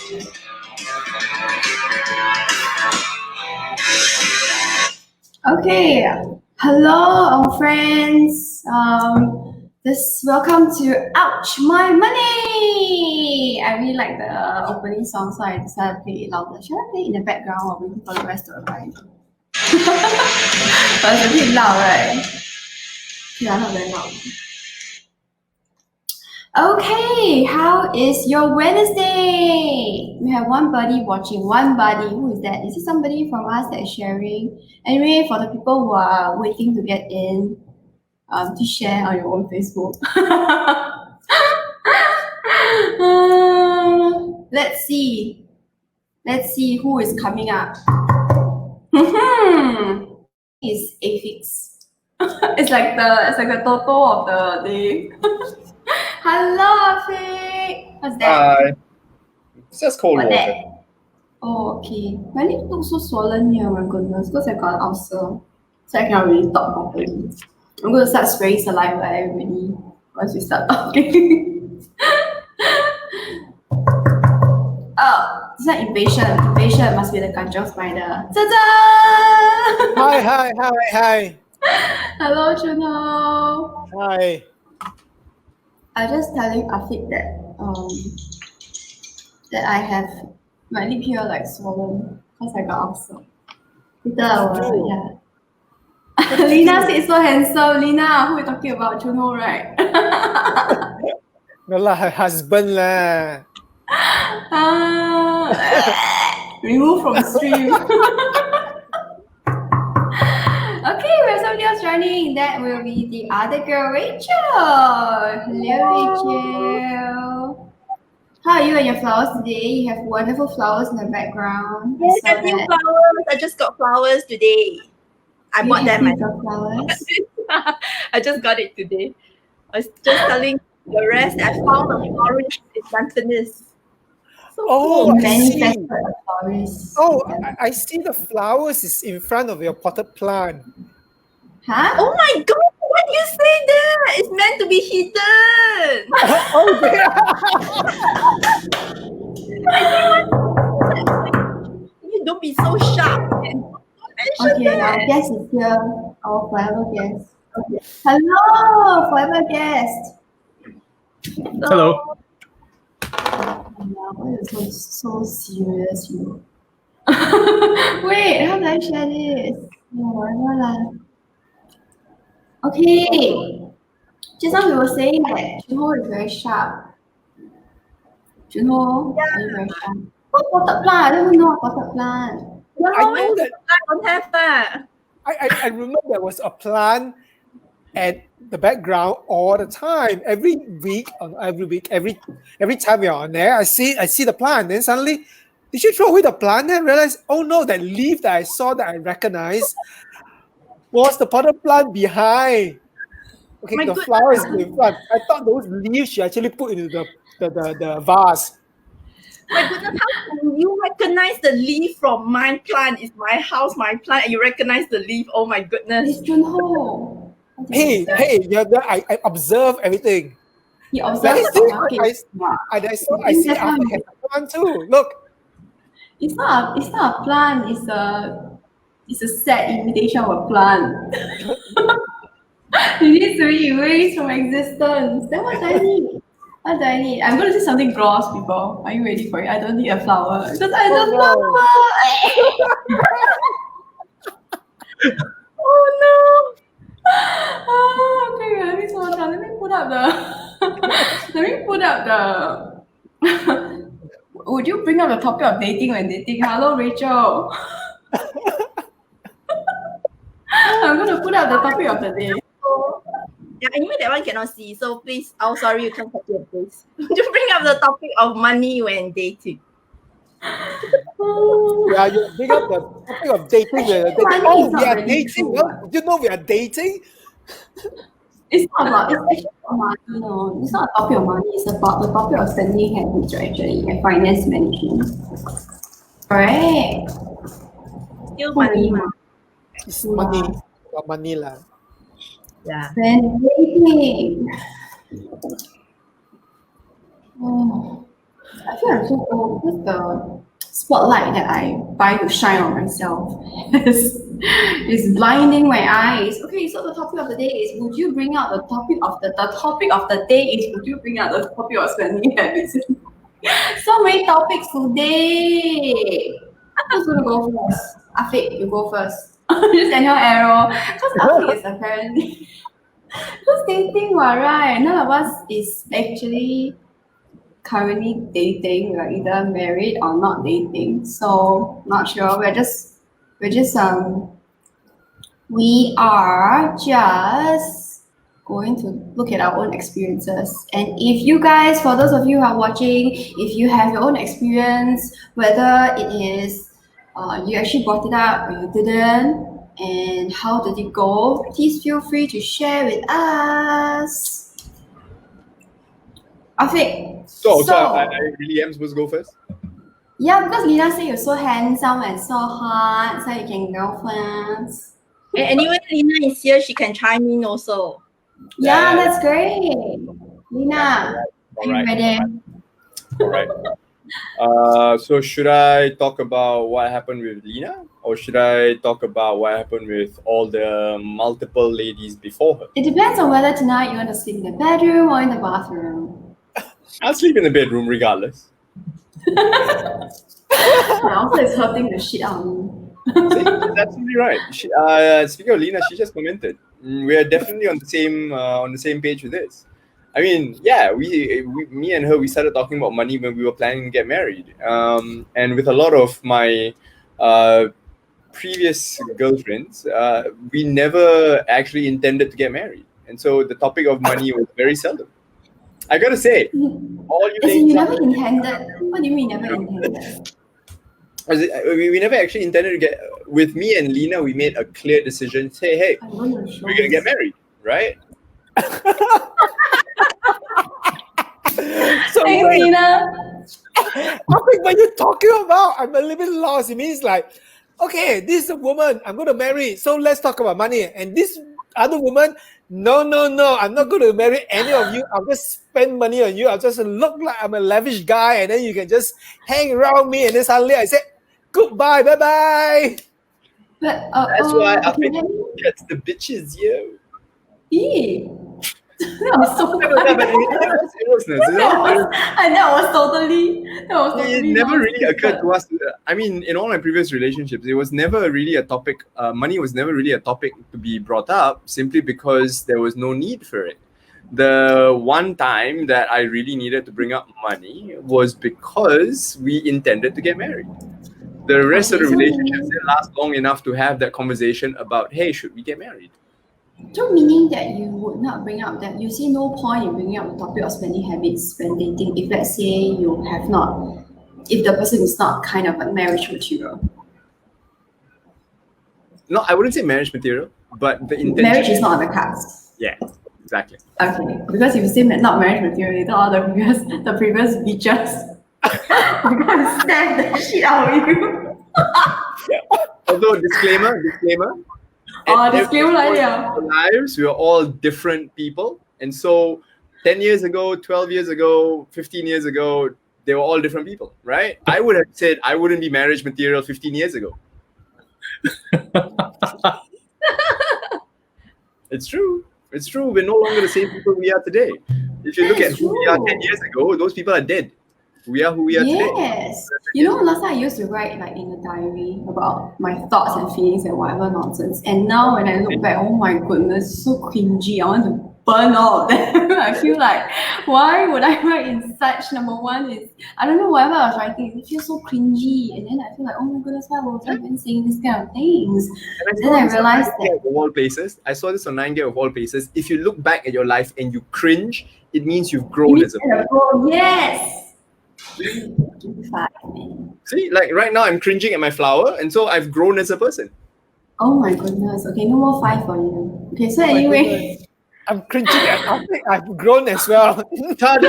Okay, hello, our friends. Welcome to Ouch My Money. I really like the opening song, so I decided to play it louder. Should I play it in the background or waiting for the rest to arrive? But it's a bit loud, right? Yeah, not very loud. Okay, how is your Wednesday? We have one buddy watching. One buddy. Who is that? Is it somebody from us that is sharing? Anyway, for the people who are waiting to get in, to share on your own Facebook. Let's see. Let's see who is coming up. Is Afix. It's like the Toto of the day. Hello, Afix. What's that? Hi. It's just cold What water. that? Oh, okay. My lip looks so swollen here, my goodness, because I got an ulcer. So I cannot really talk properly. I'm going to start spraying saliva at everybody once we start talking. Oh, this is not invasion. Invasion must be the kanchiong spider. Ta-da! Hi. Hello, Junho. Hi. I was just telling Afiq that I have my lip here like swollen because I got ulcer. Yeah. Lina said so handsome. Lina, who are you talking about? Junho, right? No lah, her husband lah. Remove from stream. Okay, we have somebody else joining. That will be the other girl, Rachel. Hello, Rachel. How are you and your flowers today? You have wonderful flowers in the background. Yes, I have new flowers. I just got flowers today. I bought them myself. Flowers. I just got it today. I was just telling the rest. I found a florist in Cantonese. So Oh, cool. I see. Flowers. Oh, I see the flowers is in front of your potted plant. Huh? Oh my god! Why do you say that? It's meant to be hidden. Oh, yeah. You don't be so sharp. Okay, our guest is here. Our forever guest. Okay. Hello, forever guest. Hello. Why are you so serious, you? Wait, how do I share this? No, whatever lah. Okay. Just now we were saying that Junho is very sharp. Junho, are you very sharp? What potted plant? I don't even know what potted plant. No, I know that. I don't have that. I remember there was a plant at the background all the time. Every time you're on there, I see the plant. Then suddenly, did you throw away the plant? Then I realized, oh no, that leaf that I saw that I recognized was the potted plant behind. Okay, My the goodness. flower is in front. I thought those leaves you actually put into the vase. My goodness, how can you recognize the leaf from my plant? It's my house, my plant, and you recognize the leaf. Oh my goodness. It's Junho. Hey, I observe everything. He I observes see, the market. I see after has a plant too. Look. It's not a plant. It's a sad imitation of a plant. It needs to be erased from existence. Then what do I need? What do I need? I'm going to say something gross, people. Are you ready for it? I don't need a flower because I love flower. Oh no! Okay, let me slow down. Let me put up the. Would you bring up the topic of dating when dating? Hello, Rachel. I'm going to put up the topic of the day. Yeah, anyway, that one cannot see. So please, oh sorry, you can't copy it, please. To bring up the topic of money when dating. Yeah, you bring up the topic of dating. Money is We not are really dating. true. Well, you know we are dating. It's actually about money, no. It's not a topic of money, it's about the topic of spending habits, right, actually, and finance management. Correct. Still money, ma. It's money. About money lah. Yeah. When dating. Oh. I feel I'm so old. What's the spotlight that I buy to shine on myself is blinding my eyes. Okay, so the topic of the day is would you bring out the topic of the topic of the day is would you bring out the topic of spending habits? So many topics today. Who's gonna go first? Afiq, you go first. Just anyhow arrow. Because Afiq is apparently just dating, right? None of us is actually currently dating. We're either married or not dating. So not sure. We are just going to look at our own experiences. And if you guys, for those of you who are watching, if you have your own experience, whether it is you actually brought it up or you didn't, and how did it go, please feel free to share with us. Afiq. So I really am supposed to go first? Yeah, because Lina said you're so handsome and so hot, so you can go first. Anyway, Lina is here. She can chime in also. Yeah, Yeah. that's great. Lina, are you ready? All right. So should I talk about what happened with Lina, or should I talk about what happened with all the multiple ladies before her? It depends on whether tonight you want to sleep in the bedroom or in the bathroom. I'll sleep in the bedroom regardless. My also is hurting the shit out of me. See, she's absolutely right. Speaking of Lina, she just commented. We are definitely on the same page with this. I mean, yeah, me and her, we started talking about money when we were planning to get married. And with a lot of my previous girlfriends, we never actually intended to get married. And so the topic of money was very seldom. I gotta say, all you As in, you ladies never intended. What do you mean never intended? we never actually intended to get. With me and Lina, we made a clear decision. Say, hey, I'm going to show we're gonna get married, right? So Thanks, wait, Lina. Afiq, what you're talking about? I'm a little bit lost. It means like, okay, this is a woman I'm going to marry, so let's talk about money. And this other woman, no, I'm not going to marry any of you. I'll just spend money on you. I'll just look like I'm a lavish guy, and then you can just hang around me. And then suddenly I say, goodbye, bye. But That's why I okay, think gets the bitches, yo. that was so It was seriousness, you know? that was totally It never really nonsense, occurred but- to us. I mean, in all my previous relationships, it was never really a topic. Money was never really a topic to be brought up, simply because there was no need for it. The one time that I really needed to bring up money was because we intended to get married. The rest of the Okay, so relationships didn't last long enough to have that conversation about, hey, should we get married? So meaning that you would not bring up that you see no point in bringing up the topic of spending habits when dating if let's say you have not, if the person is not kind of a marriage material. No, I wouldn't say marriage material, but the intention. Marriage is not on the cards. Yeah, exactly. Okay, because if you say not marriage material, later all the previous bitches are gonna snap the shit out of you. Although disclaimer. Oh, at every disclaimer point yeah. in our lives, we are all different people, and so 10 years ago, 12 years ago, 15 years ago, they were all different people, right? I would have said I wouldn't be marriage material 15 years ago. It's true. We're no longer the same people we are today. If you look at who we are 10 years ago, those people are dead. We are who we are today. Yes. You know, last time I used to write like in a diary about my thoughts and feelings and whatever nonsense. And now when I look back, oh my goodness, so cringy. I want to burn all of them. I feel like, why would I write in such? Number one is, I don't know, whatever I was writing, it feels so cringy. And then I feel like, oh my goodness, why was I even saying this kind of things? Then I realized that. Of all places, I saw this on 9gag of all places. If you look back at your life and you cringe, it means you've grown as a person. Yes. Give me 5, man. See, like right now I'm cringing at my flower, and so I've grown as a person. Oh my goodness. Okay, no more 5 for you. Okay, so Oh my anyway. goodness. I'm cringing at Afiq. I've grown as well. Ta-da! No,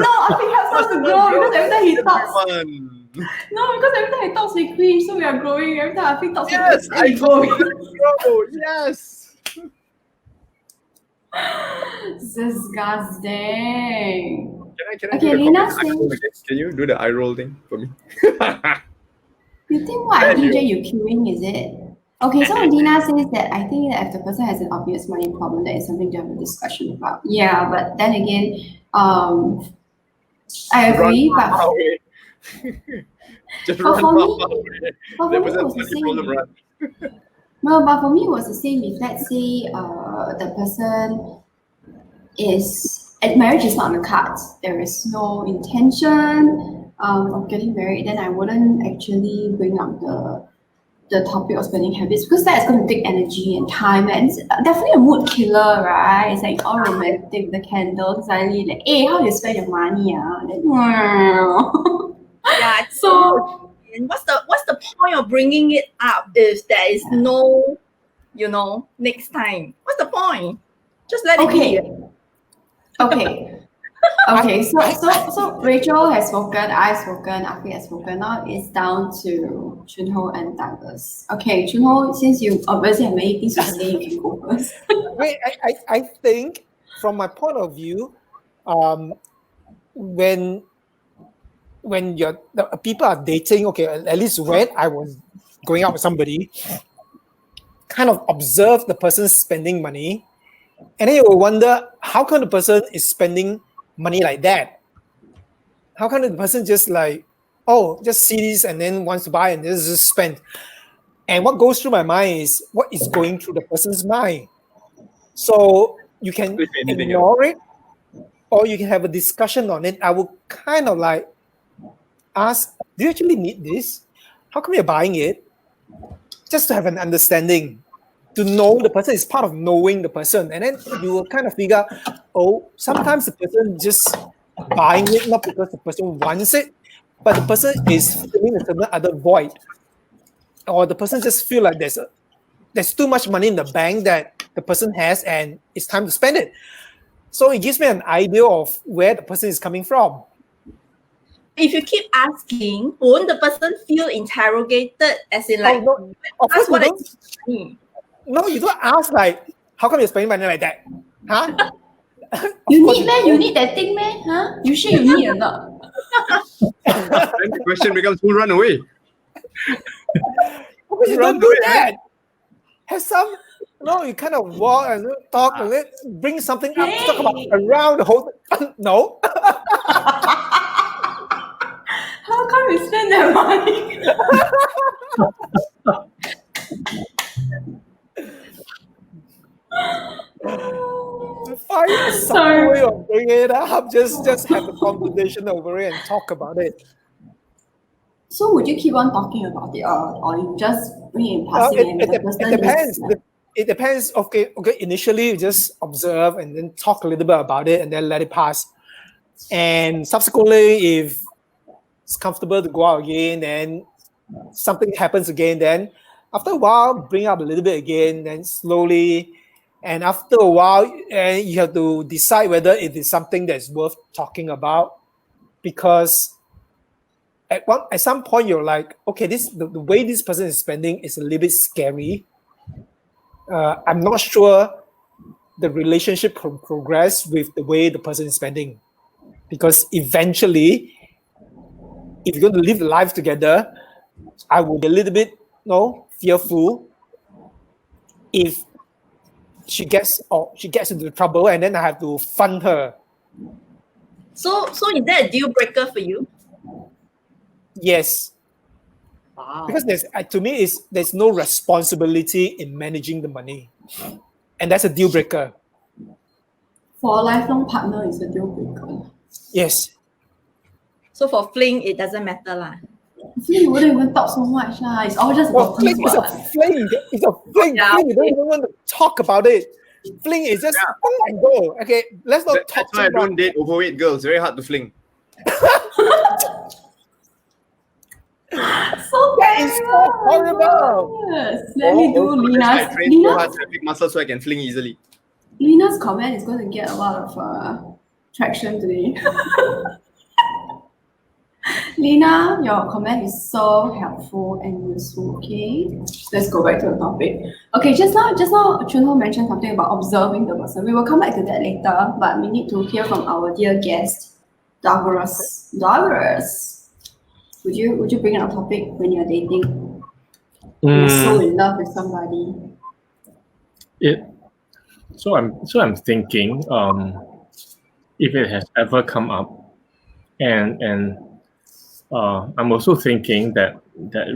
I think helps us to grow because every time he talks. Everyone. No, because every time he talks, we cringe, so we are growing. Every time I think talks, Yes, we I cringe, told then we you to grow. Yes. grow. Disgusting. Can I Okay, do the Lena comment? saying- Can you do the eye roll thing for me? You think what DJ you queuing, is it? Okay, so Lina says that I think that if the person has an obvious money problem, that is something to have a discussion about. Yeah, but then again, I agree, Run but far away. Just But run for far me- away. but That for was me a it was the money problem, same. run. No, but for me it was the same. If let's say the person is marriage is not on the cards, there is no intention of getting married, then I wouldn't actually bring up the topic of spending habits because that's going to take energy and time, and it's definitely a mood killer, right? It's like all romantic, the candles, suddenly like, hey, how do you spend your money? Like, Yeah. so And what's the point of bringing it up if there is no, next time? What's the point? Just let it okay. be. Okay. Okay, so Rachel has spoken, I've spoken, Afi has spoken. Now it's down to Chunho and Douglas. Okay, Chunho, since you obviously have many things to say, you can go first. Wait, I think from my point of view, when people are dating, okay, at least when I was going out with somebody, kind of observe the person spending money, and then you will wonder how come the person is spending money like that? How come the person just like, oh, just see this and then wants to buy and just spend? And what goes through my mind is what is going through the person's mind. So you can If anything ignore it, or you can have a discussion on it. I would kind of like ask, do you actually need this? How come you're buying it? Just to have an understanding, to know the person is part of knowing the person. And then you will kind of figure, oh, sometimes the person just buying it not because the person wants it, but the person is filling a certain other void. Or the person just feel like there's too much money in the bank that the person has and it's time to spend it. So it gives me an idea of where the person is coming from. If you keep asking, won't the person feel interrogated? As in, like, Oh, no. Of course ask what you don't. is money? No, you don't ask like, how come you're spending money like that? Huh? You need man, you need that thing, man, huh? You sure you need or not? Then the question becomes, who run away? Because you Run don't do away, that. Have some, you kind of walk and talk a little, bring something up to talk about Hey. around the whole. No. How come you spend that money? Find some Sorry. way of bringing it up. Just have a conversation over it and talk about it. So would you keep on talking about it, or you just bring it in passing and the person It depends. just, It depends. Okay. Initially, you just observe and then talk a little bit about it, and then let it pass. And subsequently, if it's comfortable to go out again, then something happens again. Then after a while, bring up a little bit again. Then slowly, and after a while, you have to decide whether it is something that's worth talking about, because at some point you're like, okay, the way this person is spending is a little bit scary. I'm not sure the relationship can progress with the way the person is spending, because eventually, if you're going to live life together, I would be a little bit fearful if she gets into trouble and then I have to fund her. So is that a deal breaker for you? Yes, Wow. because there's no responsibility in managing the money, and that's a deal breaker. for a lifelong partner, is a deal breaker. Yes. So for fling, it doesn't matter lah. So you wouldn't even talk so much, lah. It's all just Well, about fling is a fling. It's a fling. Yeah, Fling. You don't even want to talk about it. Fling is just come and go. Okay, let's not talk That's why I too much. don't date overweight girls. Very hard to fling. So That is so horrible. Yes. Let me do I Lina's. train so hard to have big muscles so I can fling easily. Lina's comment is going to get a lot of traction today. Lina, your comment is so helpful and useful. Okay, let's go back to the topic. Okay, just now, Chunho mentioned something about observing the person. We will come back to that later, but we need to hear from our dear guest. Douglas. Would you bring up a topic when you're dating? You're so in love with somebody. So I'm thinking, if it has ever come up, and I'm also thinking that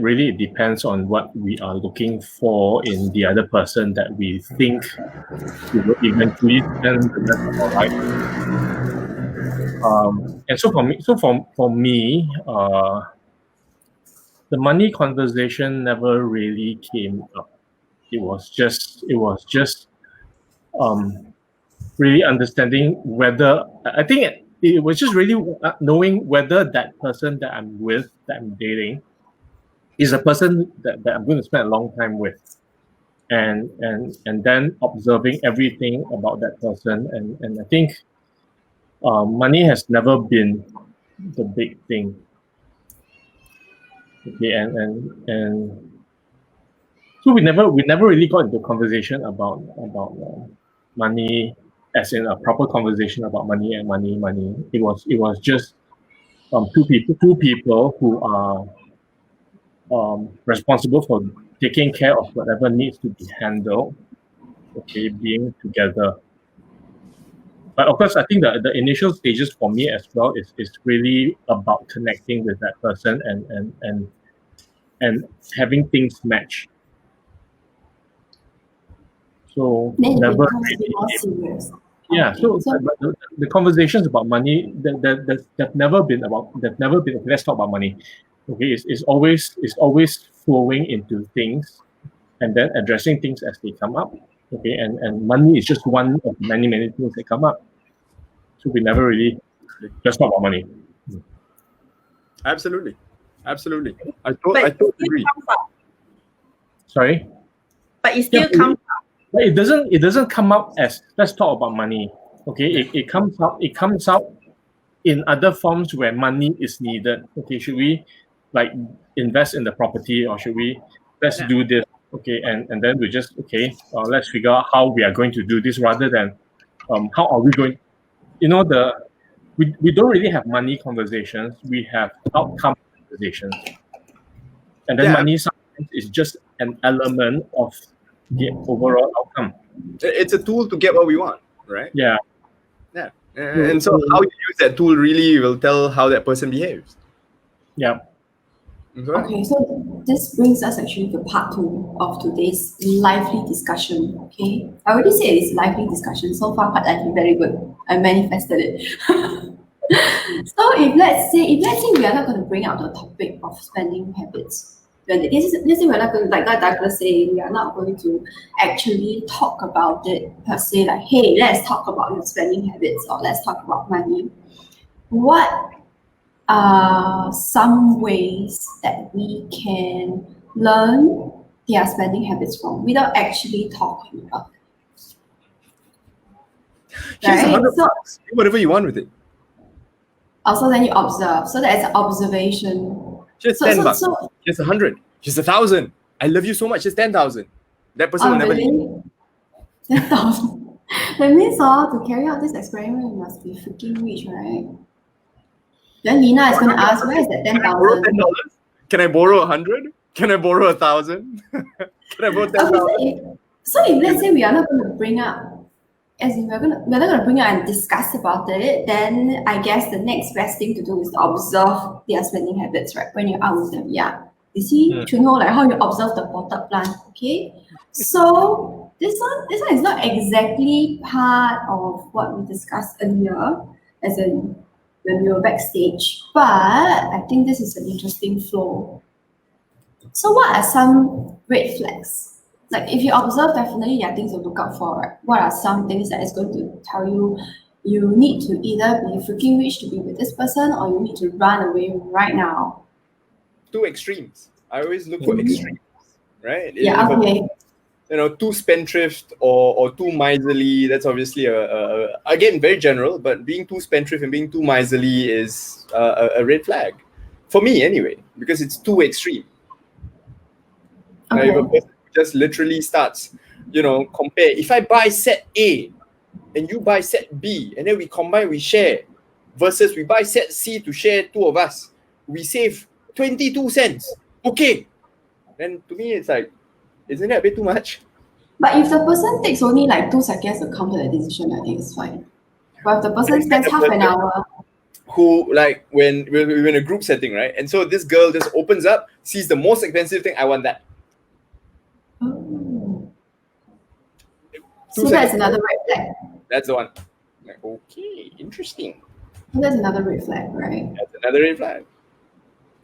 really it depends on what we are looking for in the other person that we think we will eventually spend the rest of our life. And so for me, the money conversation never really came up. It was just really understanding whether, I think it was just really knowing whether that person that I'm with, that I'm dating, is a person that I'm going to spend a long time with, and then observing everything about that person, and I think money has never been the big thing. Okay, and so we never really got into conversation about money, as in a proper conversation about money. It was just two people who are responsible for taking care of whatever needs to be handled. Okay, being together. But of course, I think the initial stages for me as well is really about connecting with that person and having things match. So Then it never becomes a bit really. more serious. Yeah, Okay, so so but the conversations about money, they've never been about. They've never been. Let's talk about money. Okay, it's always flowing into things, and then addressing things as they come up. Okay, and money is just one of many things that come up. So we never really just talk about money. Absolutely. I But totally it still agree. comes up. Sorry. But it still Yeah, comes up. But it doesn't come up as let's talk about money. Okay, it comes out in other forms where money is needed. Okay, should we like invest in the property, or should we let's do this? Okay, and then we just let's figure out how we are going to do this, rather than how are we going. We don't really have money conversations. We have outcome conversations, and then Yeah. money sometimes is just an element of the overall outcome. It's a tool to get what we want, right? Yeah. And so how you use that tool really will tell how that person behaves. Yeah. okay, so this brings us actually to part 2 of today's lively discussion. Okay, I already said it's lively discussion. So far, quite lively, very good. I manifested it. So if let's say we are not going to bring out the topic of spending habits, then let's say we're not going to, like Douglas saying, we are not going to actually talk about it per se, like, hey, let's talk about your spending habits, or let's talk about money. What are some ways that we can learn their spending habits from without actually talking about it? Here's Right? $100. So Do whatever you want with it. also then you observe. So that's observation. Just So- $10. so- Just 100. Just 1,000. I love you so much. Just 10,000. That person will never leave. really? 10,000. That means to carry out this experiment, you must be freaking rich, right? Then Lina is going to ask, where is that Can I borrow 10,000? $10? Can I borrow 100? Can I borrow 1,000? Can I borrow 10,000? So if let's say we are not going to bring up, as in we're not going to bring up and discuss about it, then I guess the next best thing to do is to observe their spending habits, right? When you're out with them, yeah. You see, to know like how you observe the potted plant, okay? So this one is not exactly part of what we discussed earlier, as in when we were backstage, but I think this is an interesting flow. So what are some red flags? Like if you observe, definitely there are things to look out for, right? What are some things that is going to tell you you need to either be freaking rich to be with this person, or you need to run away right now? Two extremes. I always look for extremes, right? Yeah, If a- okay. too spendthrift or too miserly, that's obviously again very general, but being too spendthrift and being too miserly is a red flag for me anyway, because it's too extreme. Now, if a Okay. person just literally starts compare, if I buy set A and you buy set B and then we combine, we share, versus we buy set C to share two of us. We save 22 cents. Okay. Then to me, it's like, isn't that a bit too much? But if the person takes only like 2 seconds to come to the decision, I think it's fine. But if the person spends half an hour, Who, like, when we're in a group setting, right? And so this girl just opens up, sees the most expensive thing, I want that. oh. 2 So that's seconds. another red flag. That's the one. Like, okay, interesting. That's another red flag, right? That's another red flag.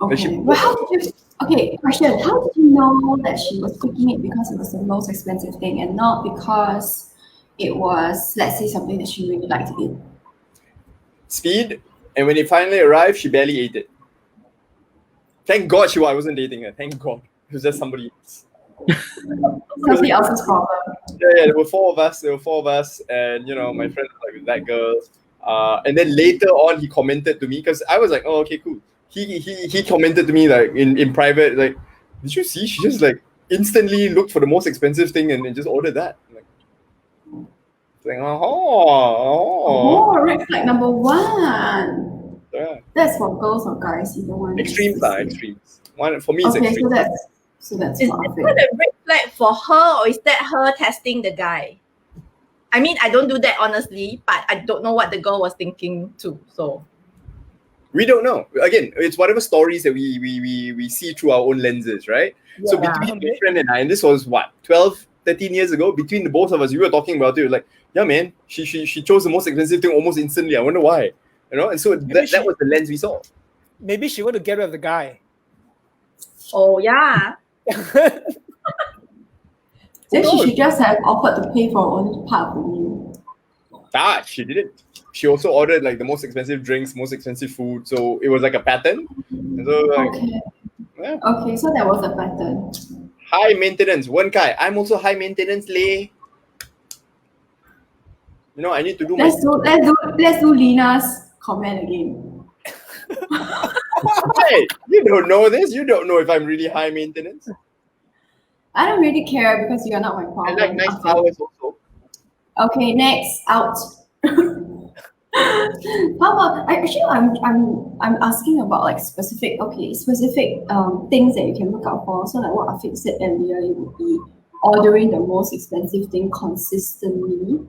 But she- Okay. But how did you? Okay, question. How did you know that she was picking it because it was the most expensive thing and not because it was, let's say, something that she really liked to eat? Speed, and when it finally arrived, she barely ate it. Thank God I wasn't dating her. Thank God. It was just somebody else. Somebody else's problem. Yeah, there were four of us, and my friend was like with that girl. And then later on he commented to me because I was like, oh, okay, cool. He commented to me like in private, like, did you see? She just like instantly looked for the most expensive thing and just ordered that. Like, Oh, red flag number 1. Yeah. That's for girls or guys, either one. Extremes are extremes. One for me it's Okay, extreme. so that's Is part that of a it. red flag for her, or is that her testing the guy? I mean, I don't do that honestly, but I don't know what the girl was thinking too. So We don't know. Again, it's whatever stories that we see through our own lenses, right? So between my friend and I, and this was what, 12, 13 years ago, between the both of us, we were talking about it. Like, yeah, man, she chose the most expensive thing almost instantly. I wonder why. And so that was the lens we saw. Maybe she want to get rid of the guy. oh yeah. Then she knows? should just have offered to pay for only part of the meal. She didn't. She also ordered like the most expensive drinks, most expensive food. So it was like a pattern. And so like, Okay. yeah. Okay, so there was a pattern. High maintenance. One guy. I'm also high maintenance, leh. I need to do my. Let's do Lina's comment again. Hey, you don't know this. You don't know if I'm really high maintenance. I don't really care because you're not my I problem. like nice Okay. flowers also. Okay, next out. How about I'm asking about like specific things that you can look out for. So like what Afiq said earlier, it would be ordering the most expensive thing consistently.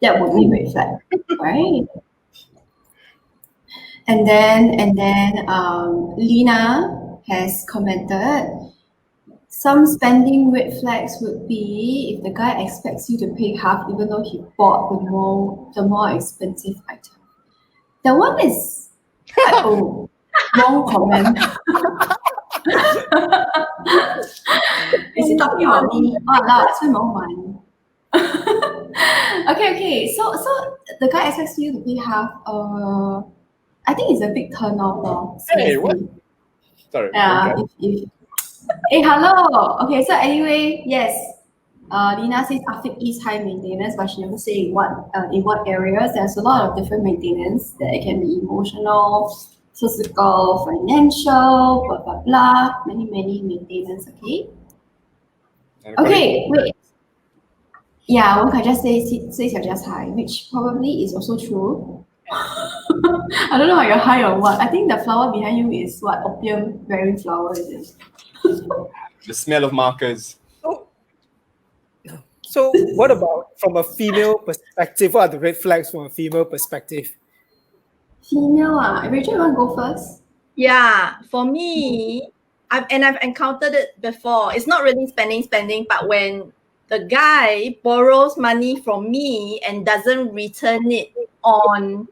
That would be red flag, right? And then Lina has commented, some spending red flags would be if the guy expects you to pay half even though he bought the more expensive item. That one is wrong comment. Is he talking about me? Oh, no, I spend more money. Okay. So the guy expects you to pay half. I think it's a big turn off. Hey, what? Seriously. Sorry. Yeah. Okay. Hey, hello. Okay, so anyway, yes. Lina says Afiq is high maintenance, but she never say in what areas. There's a lot of different maintenance that it can be emotional, physical, financial, blah blah blah. Many maintenance. Okay. And Okay, wait. Yeah, one can just say you're just high, which probably is also true. I don't know how you're high or what. I think the flower behind you is what, opium bearing flower, is it? The smell of markers. So what about from a female perspective? What are the red flags from a female perspective? Female, Rachel, you want to go first? Yeah, for me, I've encountered it before. It's not really spending, but when the guy borrows money from me and doesn't return it on.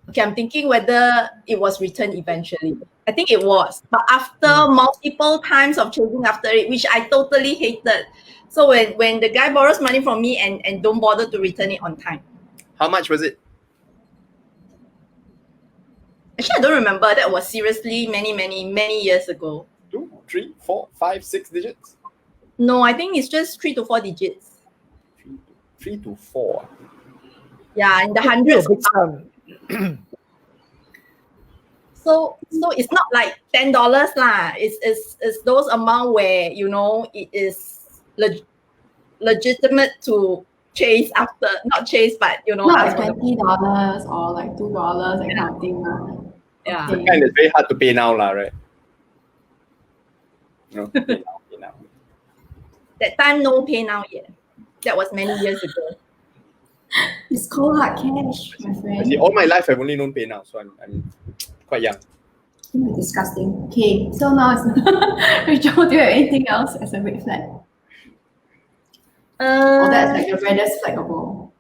Okay, I'm thinking whether it was returned eventually. I think it was, but after multiple times of chasing after it, which I totally hated. So when the guy borrows money from me and don't bother to return it on time. How much was it? Actually, I don't remember. That was seriously many years ago. 2, 3, 4, 5, 6 digits? No, I think it's just 3 to 4 digits. 3 to 4. Yeah, in the You're a hundreds. big sum. So it's not like $10 lah. It's those amount where it is legitimate to chase after, not chase, but you know, Not ask like for the, $20 or like $2, that kind of thing. yeah. Okay. Kind of very hard to pay now, lah, right? No, pay now. That time no pay now yet. That was many years ago. It's cold hard cash, my friend. See, all my life I've only known pay now, so I'm quite young. Disgusting. Okay, so now it's Rachel, do you have anything else as a red flag? Or that's like the reddest flag of all?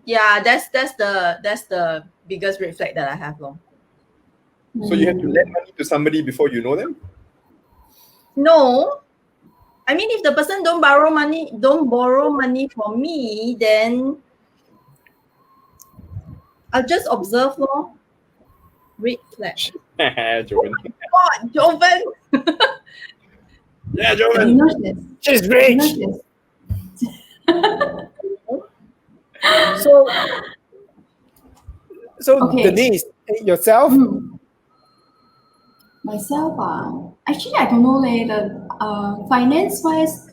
Yeah, that's the biggest red flag that I have, long. So you have to lend money to somebody before you know them? No, I mean, if the person don't borrow money from me, then I'll just observe, lor. Red flag. Joven. God, Joven. Yeah, You Joven. know this. She's You rich. know this. So Okay. Denise, yourself? Myself, actually, I don't know, the finance wise.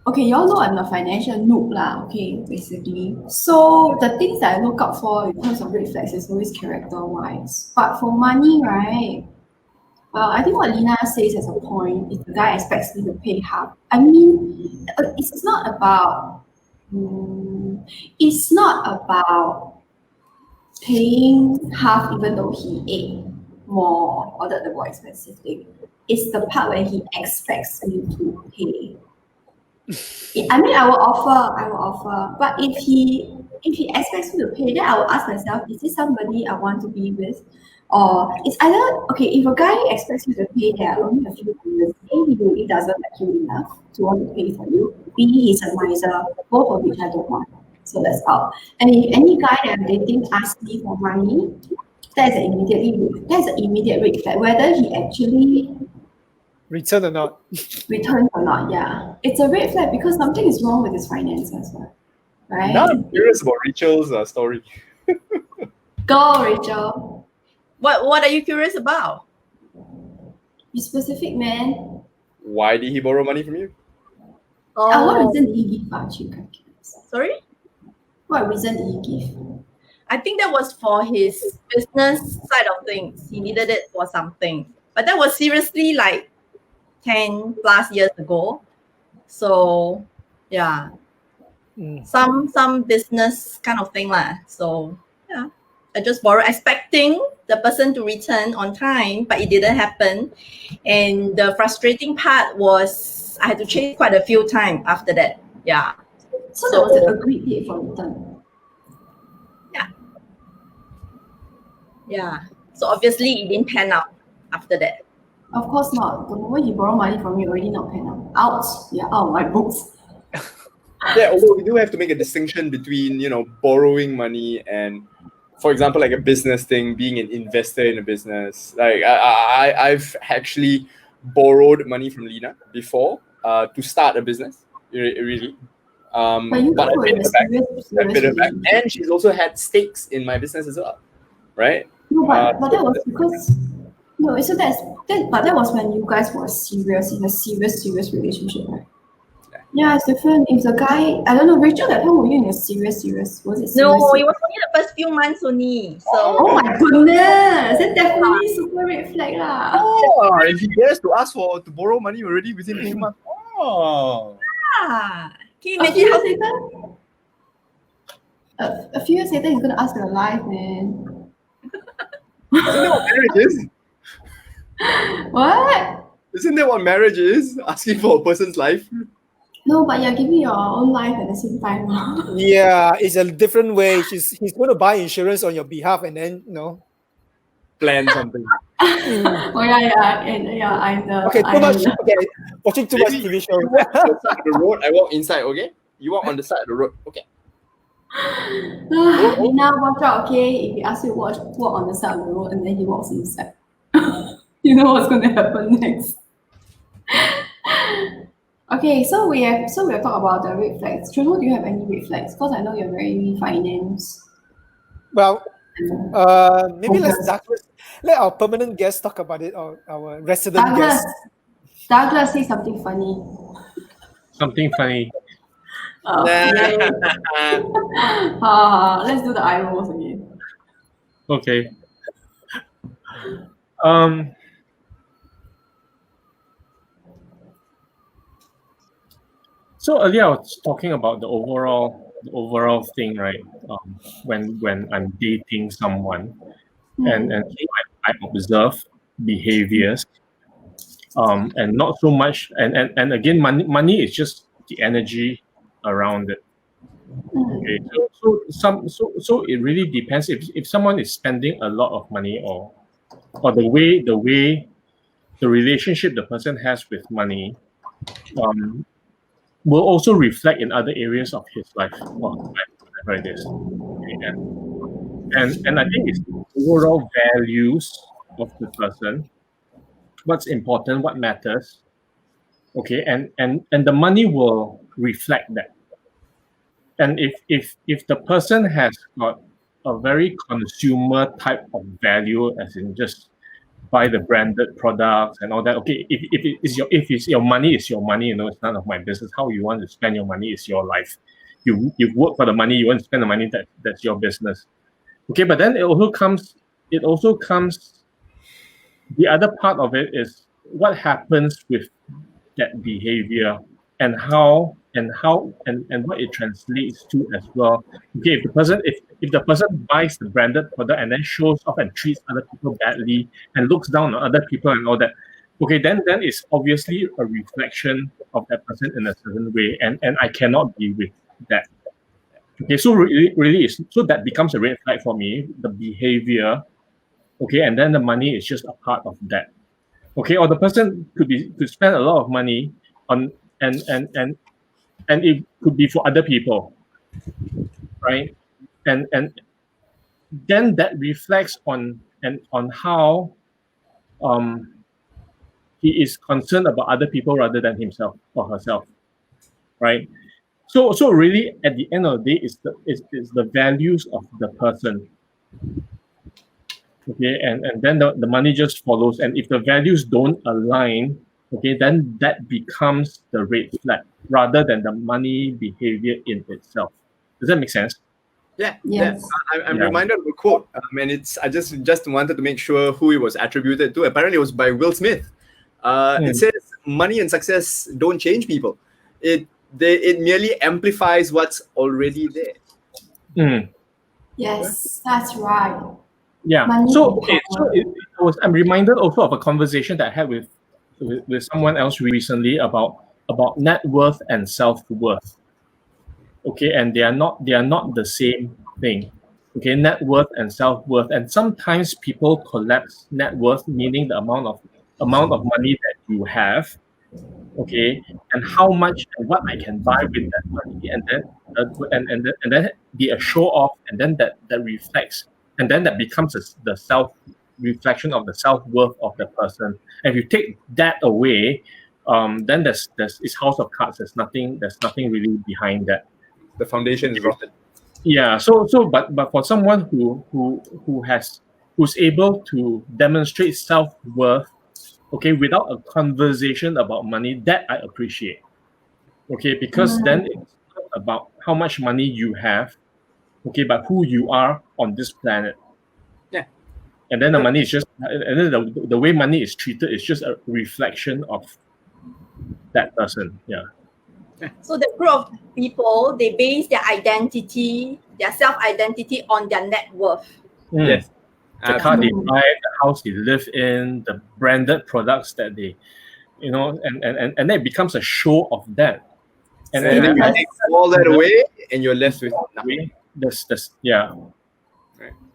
Okay, y'all know I'm a financial noob, lah. Okay, basically. So the things that I look out for in terms of red flags is always character wise. But for money, right? I think what Lina says as a point is the guy expects me to pay half. I mean, it's not about. It's not about paying half even though he ate more, ordered the more expensive thing. It's the part where he expects me to pay. I mean, I will offer. But if he expects me to pay, then I will ask myself, is this somebody I want to be with? Or it's either, okay, if a guy expects you to pay, there are only a few reasons. A, he really doesn't like you enough to want to pay for you. B, he's a miser, both of which I don't want. So that's out. And if any guy that I'm dating asks me for money, that's an immediate red flag. Whether he actually Return or not? returns or not, yeah. It's a red flag because something is wrong with his finances, right? Now I'm curious about Rachel's story. Go, Rachel. What are you curious about? Be specific, man. Why did he borrow money from you? What reason did he give Chicken? Sorry? What reason did he give? I think that was for his business side of things. He needed it for something. But that was seriously like 10 plus years ago. So yeah. Some business kind of thing lah. So yeah. I just borrowed expecting the person to return on time, but it didn't happen. And the frustrating part was I had to chase quite a few times after that. Yeah. So there was an agreed date for return. Yeah. So obviously it didn't pan out after that. Of course not. The moment he borrowed money from you, already not paying out. Out. Yeah, out of my books. Yeah, although we do have to make a distinction between, borrowing money and, for example, like a business thing, being an investor in a business. Like I've actually borrowed money from Lina before to start a business, really. But you but I were paid in a her back. serious I paid her back. relationship. And she's also had stakes in my business as well, right? No, but that was because so but that was when you guys were serious in a serious relationship, right? Yeah, it's different. If the guy, I don't know, Rachel, that time were you in a serious? Was it serious? No, it was only the first few months only. So Oh my goodness, then definitely super red flag lah. Oh, if he dares to ask to borrow money already within a few months. Oh. yeah. Can you A few imagine how years later, a few years later, he's gonna ask for your life, man. Isn't that what marriage is? What? Isn't that what marriage is? Asking for a person's life? No, but you're giving your own life at the same time. Yeah, it's a different way. He's going to buy insurance on your behalf and then, Plan something. Oh yeah, I'm the. Okay, too I'm much. the- Okay, watching too much Maybe TV shows. You walk on the side of the road, I walk inside, okay? You walk on the side of the road, okay? Now watch out, okay? If he asks you to walk on the side of the road and then he walks inside, you know what's gonna happen next. Okay, so we have talked about the red flags. Chuno, do you have any red flags? Because I know you're very finance. Well, maybe let our permanent guest talk about it, or our resident guest. Douglas, say something funny. Something funny. Yay. Let's do the eye rolls again. Okay. So earlier I was talking about the overall thing, right? When I'm dating someone, and so I observe behaviors, and not so much. And again, money is just the energy around it. Okay, so it really depends. If someone is spending a lot of money, or the way the relationship the person has with money, will also reflect in other areas of his life, or whatever it is. Okay, and I think it's the overall values of the person, what's important, what matters. Okay, and the money will reflect that. And if the person has got a very consumer type of value, as in just buy the branded products and all that, okay, if it's your money, it's your money, it's none of my business. How you want to spend your money is your life. You work for the money, you want to spend the money, that's your business. Okay, but then it also comes the other part of it is what happens with that behavior, and what it translates to as well. Okay, if the person buys the branded product and then shows off and treats other people badly and looks down on other people and all that, okay, then it's obviously a reflection of that person in a certain way, and I cannot be with that. Okay, so really so that becomes a red flag for me, the behavior. Okay, and then the money is just a part of that. Okay, or the person could spend a lot of money on and it could be for other people, right? And then that reflects on how he is concerned about other people rather than himself or herself, right? So really, at the end of the day, it's the values of the person. Okay, and then the money just follows. And if the values don't align, okay, then that becomes the red flag rather than the money behavior in itself. Does that make sense? Yeah. Yes. I'm reminded of a quote, and I just wanted to make sure who it was attributed to. Apparently, it was by Will Smith. It says, "Money and success don't change people. It merely amplifies what's already there." Yes, that's right. Yeah. Money So and I'm reminded also of a conversation that I had with someone else recently about net worth and self-worth. Okay, and they are not the same thing. Okay, net worth and self-worth, and sometimes people collapse net worth, meaning the amount of money that you have, okay, and how much and what I can buy with that money, and then be a show off, and then that reflects, and then that becomes the self reflection of the self-worth of the person. And if you take that away, then there's it's house of cards. There's nothing really behind that. The foundation is rotten. Yeah. But for someone who's able to demonstrate self-worth, okay, without a conversation about money, that I appreciate. Okay, because then it's not about how much money you have, okay, but who you are on this planet. Yeah. And then the money is just, and then the way money is treated is just a reflection of that person. Yeah. So the group of people, they base their identity, their self-identity on their net worth. Yes. The car they buy, the house they live in, the branded products that they, and then it becomes a show of that. And And then you Yes. take all that away, and you're left with nothing. Yeah.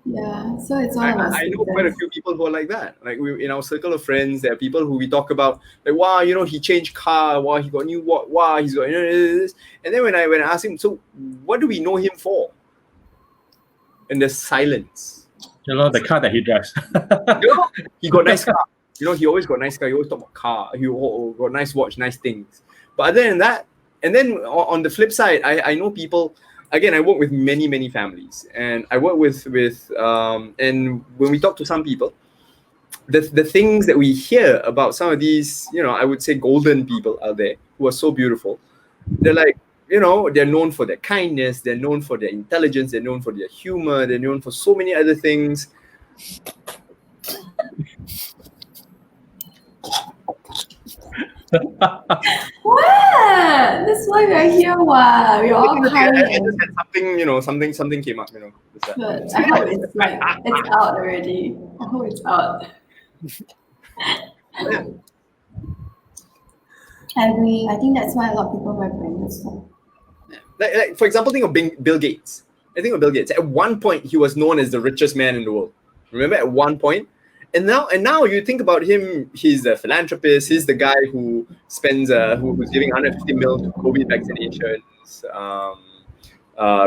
Yeah, so it's all about I know quite a few people who are like that. Like in our circle of friends, there are people who we talk about, like, wow, he changed car, wow, he got new watch, wow, he's got this. And then when I ask him, so what do we know him for? And there's silence. The car that he drives. He got nice car. He always got nice car. He always talk about car. He got nice watch, nice things. But other than that, and then on the flip side, I know people. Again, I work with many, many families, and I work with and when we talk to some people, the things that we hear about some of these, I would say golden people out there who are so beautiful, they're like, they're known for their kindness, they're known for their intelligence, they're known for their humor, they're known for so many other things. What? That's why we're here. What? We're all I kind just and had something came up. Just that. good. I hope it's out already. I hope it's out. I agree. I think that's why a lot of people wear branded stuff. Like for example, think of Bill Gates. I think of Bill Gates. At one point, he was known as the richest man in the world. Remember, at one point, and now you think about him. He's a philanthropist. He's the guy who spends who's giving 150 mil to COVID vaccinations,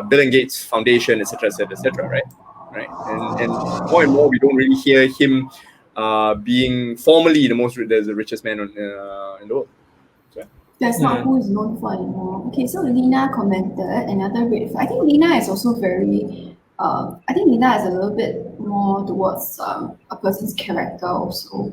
Bill and Gates Foundation, etc., right? And more and more, we don't really hear him being formally the richest man in the world. That's not who is known for anymore. Okay, so Lina commented another red flag. I think Lina is also very. I think Lina is a little bit more towards a person's character also.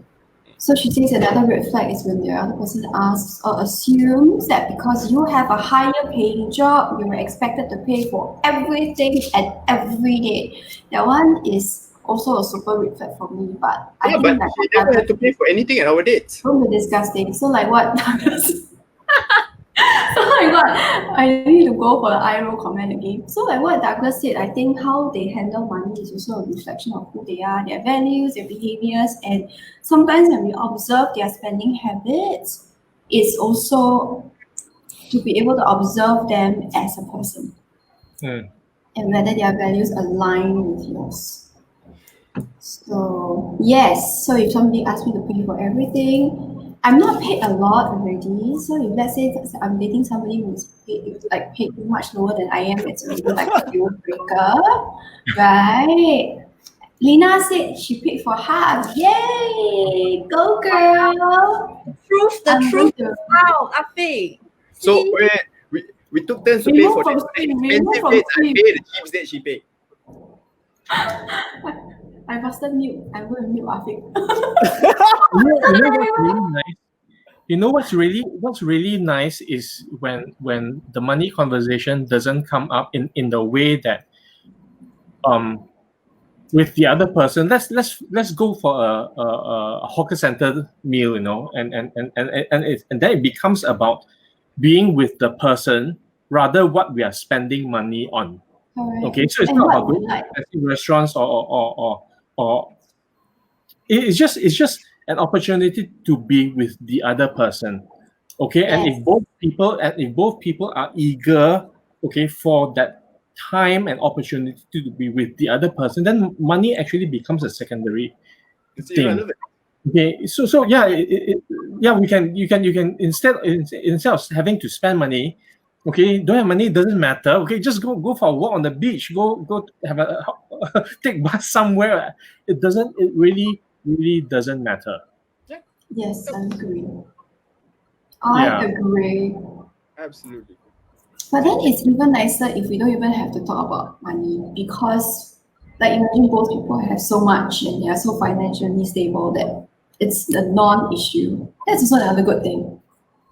So she says another red flag is when the other person asks or assumes that because you have a higher paying job, you are expected to pay for everything and every day. That one is also a super red flag for me. But I think that she never had to pay for anything at our dates. don't be disgusting. So like what? So like what? I need to go for the eye roll comment again. So like what Douglas said, I think how they handle money is also a reflection of who they are, their values, their behaviors, and sometimes when we observe their spending habits, it's also to be able to observe them as a person and whether their values align with yours. So yes, so if somebody asks me to pay for everything, I'm not paid a lot already. So if let's say I'm dating somebody who's paid much lower than I am, it's already like a deal breaker, right? Lina said she paid for half. Yay! Go girl! Proof the I'm truth going is to- out, Afiq. So See? we took turns to We pay move for from this. stream, we move Expensive from dates I stream. paid, the cheap date she paid. I busted mute. I'm going to mute Afiq. You know what's really nice is when the money conversation doesn't come up in the way that with the other person. Let's go for a hawker center meal, and then it becomes about being with the person rather what we are spending money on. Alright. Okay, so it's And not what about we going like. to restaurants or it's just an opportunity to be with the other person. Okay, and Yes. if both people are eager, okay, for that time and opportunity to be with the other person, then money actually becomes a secondary It's thing. irrelevant. Okay, so yeah, you can instead of having to spend money, okay, don't have money, doesn't matter. Okay, just go for a walk on the beach, go have a take bus somewhere. It really doesn't matter. Yes, I agree. I Yeah. agree. Absolutely. But then it's even nicer if we don't even have to talk about money because, like, imagine both people have so much and they are so financially stable that it's a non-issue. That's also another good thing,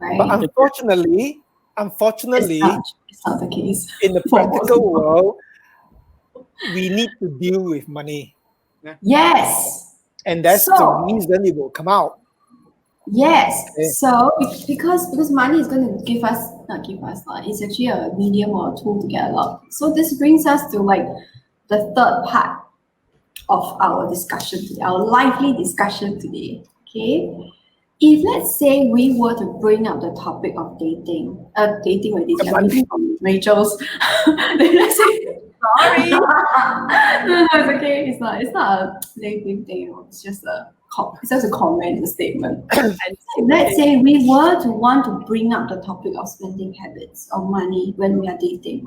right? But unfortunately, it's not the case. in the For most practical people. world, we need to deal with money. Yes. And that's So- the reason it will come out. Yes. Okay. So because money is going to not give us, it's actually a medium or a tool to get along. So this brings us to like the third part of our discussion today, our lively discussion today. Okay. If let's say we were to bring up the topic of dating with this, I'm reading from Rachel's. Then let's say Sorry. no, it's okay. It's not a dating thing. It's just a comment, a statement. And so let's say we were to want to bring up the topic of spending habits or money when we are dating.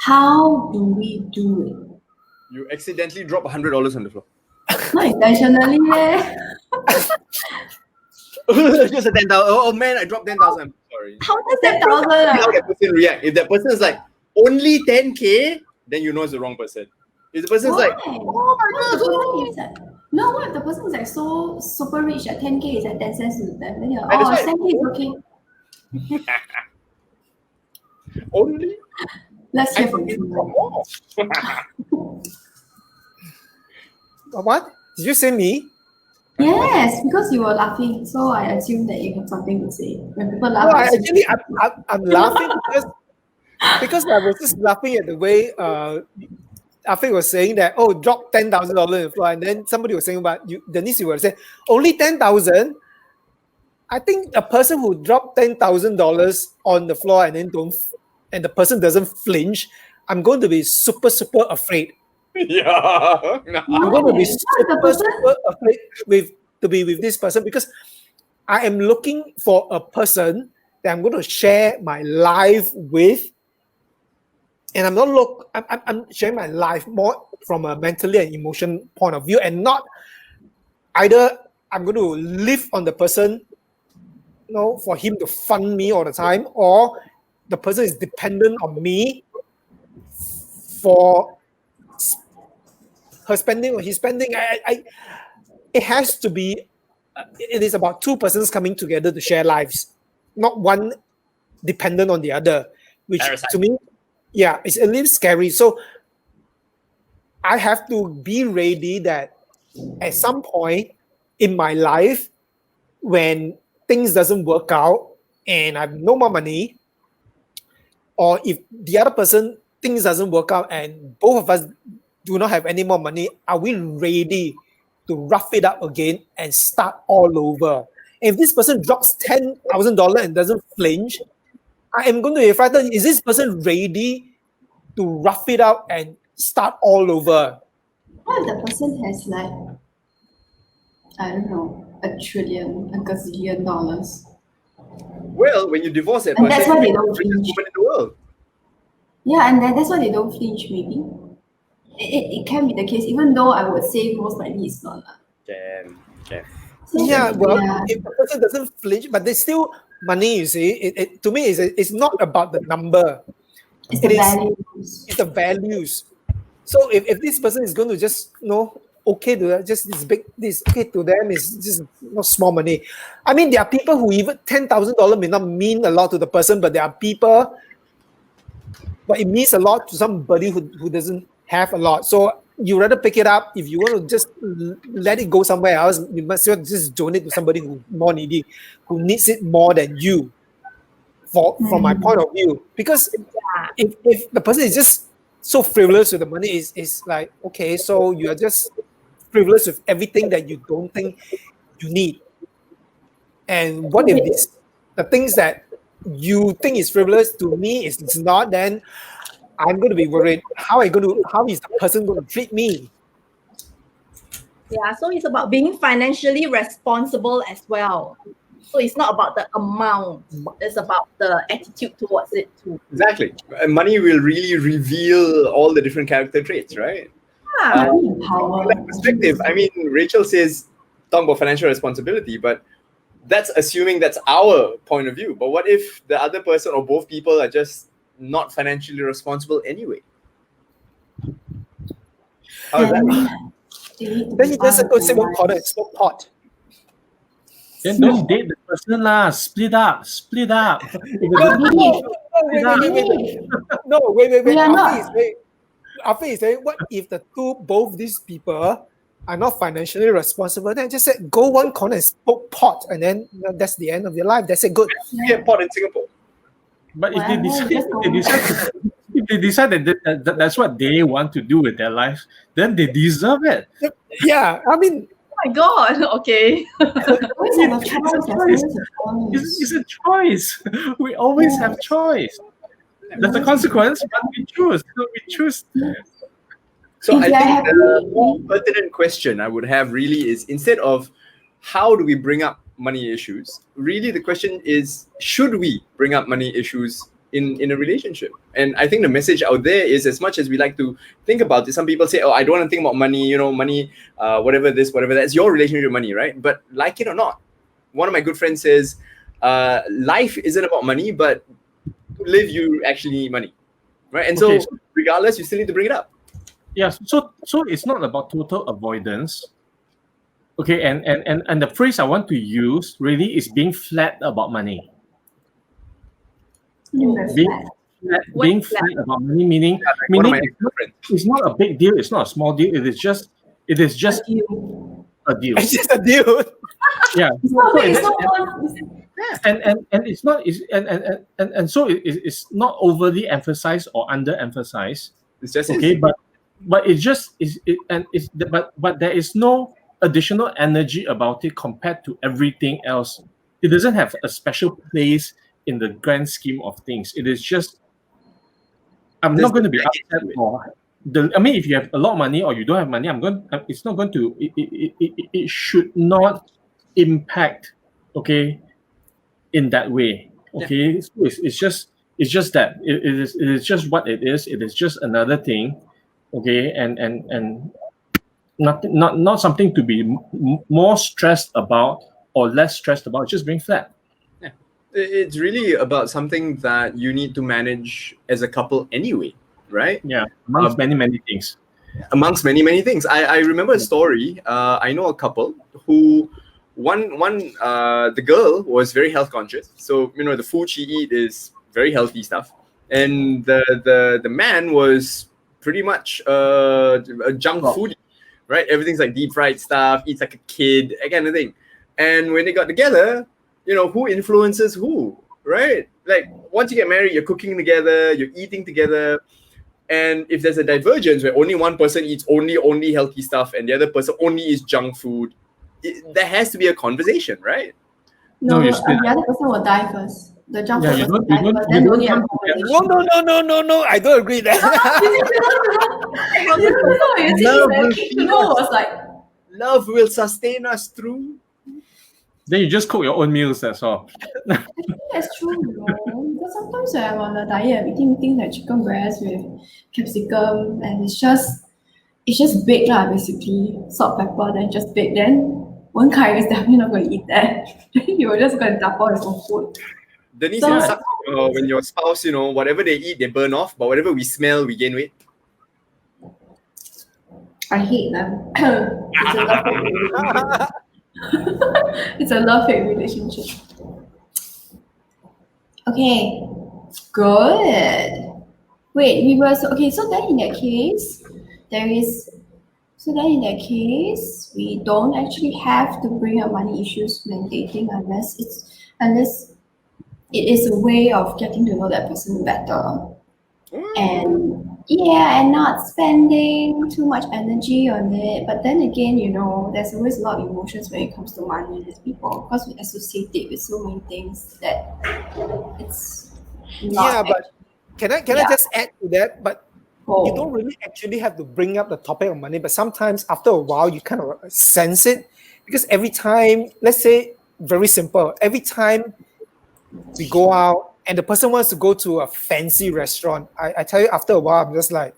How do we do it? You accidentally drop $100 on the floor. Not intentionally, eh? Just a 10,000. Oh man, I dropped 10,000. I'm sorry. How does that prove? 10,000. See how that person react. If that person is like only 10K, then you know it's the wrong person. If the person is like, oh my god, no, what if the person is like so super rich that 10K is at 10 cents to them? Then you're like, That's oh, right. 10K is okay. Only? Let's I hear from think Truman. more. What? Did you say me? Yes, because you were laughing, so I assume that you have something to say. When people laugh, No, I assume- I'm laughing because I was just laughing at the way Afiq was saying that, oh, drop $10,000 in the floor, and then somebody was saying about you, Denise, you were saying only 10,000. I think a person who dropped $10,000 on the floor and the person doesn't flinch, I'm going to be super afraid. Yeah. I'm going to be the person? super afraid to be with this person because I am looking for a person that I'm going to share my life with. And I'm sharing my life more from a mentally and emotion point of view, and not either I'm going to live on the person, for him to fund me all the time, or the person is dependent on me for her spending or his spending. It has to be. It is about two persons coming together to share lives, not one dependent on the other. Which Parasite. to me, yeah, it's a little scary. So I have to be ready that at some point in my life, when things doesn't work out and I have no more money, or if the other person things doesn't work out and both of us do not have any more money, are we ready to rough it up again and start all over? If this person drops $10,000 and doesn't flinch, I am going to be frightened. Is this person ready to rough it up and start all over? What if the person has like, I don't know, a gazillion dollars? Well, when you divorce that And person, that's why they you're don't the richest flinch. woman in the world. Yeah, and that's why they don't flinch, maybe. It can be the case, even though I would say most likely it's not. Can. So, Yeah, well, yeah. if the person doesn't flinch, but there's still money, you see, it to me, it's not about the number. It's the it is- values. It's the values. So if this person is going to just okay to just this okay to them is just not small money. I mean, there are people who even $10,000 may not mean a lot to the person, but there are people, but it means a lot to somebody who doesn't have a lot. So you rather pick it up. If you want to just let it go somewhere else, you must just donate to somebody who's more needy, who needs it more than you. From my point of view, because if the person is just so frivolous with the money, is like, okay, so you are just frivolous with everything that you don't think you need. And what if the things that you think is frivolous to me is not? Then I'm going to be worried. How is the person going to treat me? Yeah, so it's about being financially responsible as well. So it's not about the amount, it's about the attitude towards it too. Exactly. Money will really reveal all the different character traits, right? Yeah. Power. From that perspective, I mean, Rachel says, talk about financial responsibility, but that's assuming that's our point of view. But what if the other person or both people are just not financially responsible anyway? How is that? Then you just go sit one corner and smoke pot. Then don't date the person lah. Split up. No, wait. We are not. Afi is saying, what if both these people are not financially responsible? Then just say, go one corner and smoke pot, and then that's the end of your life. That's it. Good. Get pot in Singapore. But if Well, they decide that that's what they want to do with their lives, then they deserve it. Yeah, I mean, Oh my God. Okay. Always have a choice. It's a choice. We always have choice. There's a consequence, but we choose. So we choose. So If I they are think happy- the more pertinent question I would have really is, instead of how do we bring up money issues, really the question is, should we bring up money issues in a relationship? And I think the message out there is, as much as we like to think about it, some people say, oh, I don't want to think about money, money, whatever this, whatever that. It's your relationship with money, right? But like it or not, one of my good friends says, life isn't about money, but to live, you actually need money, right? And Okay. so regardless, you still need to bring it up. Yes. So it's not about total avoidance. Okay, and the phrase I want to use really is being flat about money. Being very Being flat. being flat about money, meaning One of my it's not, friends. it's not a big deal. It's not a small deal. It is just a deal. It's just a deal. Yeah. It's not So big, it's it- not one. and it's not and so it's not overly emphasized or underemphasized. It's just Okay, but it just is it and it's but there is no additional energy about it compared to everything else. It doesn't have a special place in the grand scheme of things. It is just I'm There's not going to be no baggage upset to it. for the. I mean, if you have a lot of money or you don't have money, it's not going to. It should not impact. Okay, in that way. Okay, so it's just that it is just what it is. It is just another thing. Okay, and not something to be more stressed about or less stressed about. Just being flat. It's really about something that you need to manage as a couple anyway, right? Yeah, amongst many things. Amongst many things. I remember a story. I know a couple who the girl was very health conscious. So the food she eat is very healthy stuff, and the man was pretty much a junk foodie, right? Everything's like deep fried stuff, eats like a kid, that kind of thing. And when they got together, who influences who, right? Like once you get married, you're cooking together, you're eating together. And if there's a divergence where only one person eats only healthy stuff and the other person only eats junk food, there has to be a conversation, right? No, you the split other person will die first. The junk Yeah, food you person don't- die you don't- first, you then don't only have come conversation. No. I don't agree there. People was like, Love will sustain us through. Then you just cook your own meals. That's all. I think that's true, because sometimes when I'm on a diet, I'm eating things like chicken breast with capsicum, and it's just baked lah, basically. Salt, pepper, then just baked. Then Wen Kai is definitely not going to eat that. You're just going to dabao his own food. Denise, So- it sucks when your spouse, whatever they eat, they burn off, but whatever we smell, we gain weight. I hate them. It's a love-hate relationship. Okay, good. Wait, so then in that case, we don't actually have to bring up money issues when dating unless it is a way of getting to know that person better. And not spending too much energy on it. But then again, there's always a lot of emotions when it comes to money with people because we associate it with so many things that it's not. Yeah, but can I Yeah. just add to that? But actual. you don't really actually have to bring up the topic of money, but sometimes after a while you kind of sense it because every time, let's say, very simple, every time we go out and the person wants to go to a fancy restaurant, I tell you, after a while, I'm just like,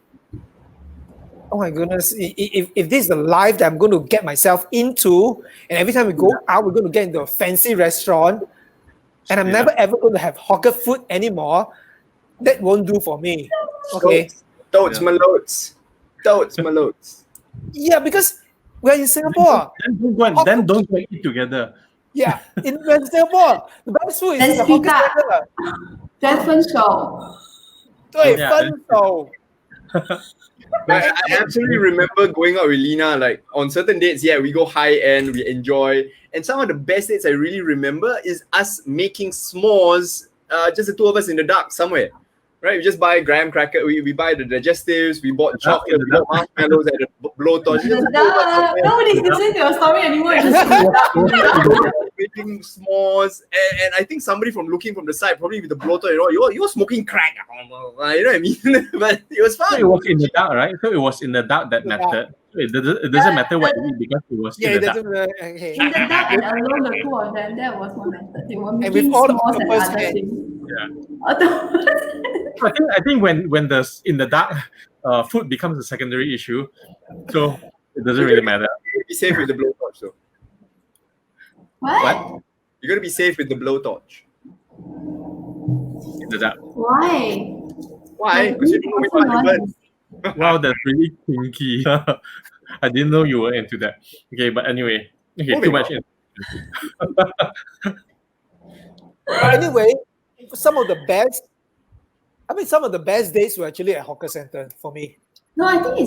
oh my goodness, if this is the life that I'm going to get myself into, and every time we go out, we're going to get into a fancy restaurant, and I'm never ever going to have hawker food anymore, that won't do for me. Okay. Totes malotes. Yeah, because we're in Singapore. Then don't go and eat together. Yeah, we're in Singapore. The best food is Then in the hawker speak up. center. 再分手。对， Yeah. 分手。 But I absolutely remember going out with Lena, like on certain dates, we go high end, we enjoy. And some of the best dates I really remember is us making s'mores, just the two of us in the dark somewhere. Right? We just buy graham cracker, we buy the digestives, we bought chocolate, we bought marshmallows at the blowtorch. Just the two of us somewhere. Nobody's listening to your story anymore. It's just Making s'mores, and I think somebody from looking from the side, probably with the bloater, you're smoking crack. You know what I mean? But it was So fun. it was in the dark, right? So it was in the dark that mattered. So it doesn't matter what you eat because it was Yeah, in it the dark. doesn't. Okay. in the dark and alone, the two of them, that was one method. They were with making all the s'mores and octopus other head. things. So I think when the in the dark, food becomes a secondary issue, so it doesn't really matter. Be safe with the blowtorch, though. What? You gotta be safe with the blowtorch. In the dark. Why? Why? Because you don't know which one to burn. Wow, that's really kinky. I didn't know you were into that. Okay, but anyway, okay, Moving too much. But anyway, some of the best I mean, some of the best days were actually at hawker center for me. No, I think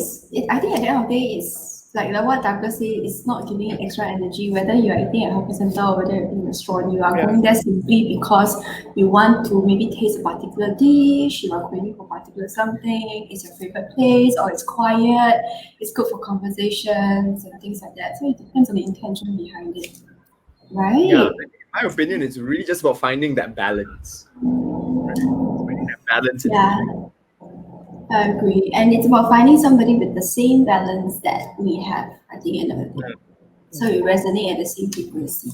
I think at the end of the day, it's like what Douglas said. It's not giving extra energy. Whether you are eating at hawker center or whether you're eating at a restaurant, you are Yeah. going there simply because you want to maybe taste a particular dish. You are craving for particular something. It's your favorite place, or it's quiet. It's good for conversations and things like that. So it depends on the intention behind it, right? Yeah, in my opinion, it's really just about finding that balance. Finding that balance. in Yeah, I agree. And it's about finding somebody with the same balance that we have at the end of the day. So you resonate at the same frequency.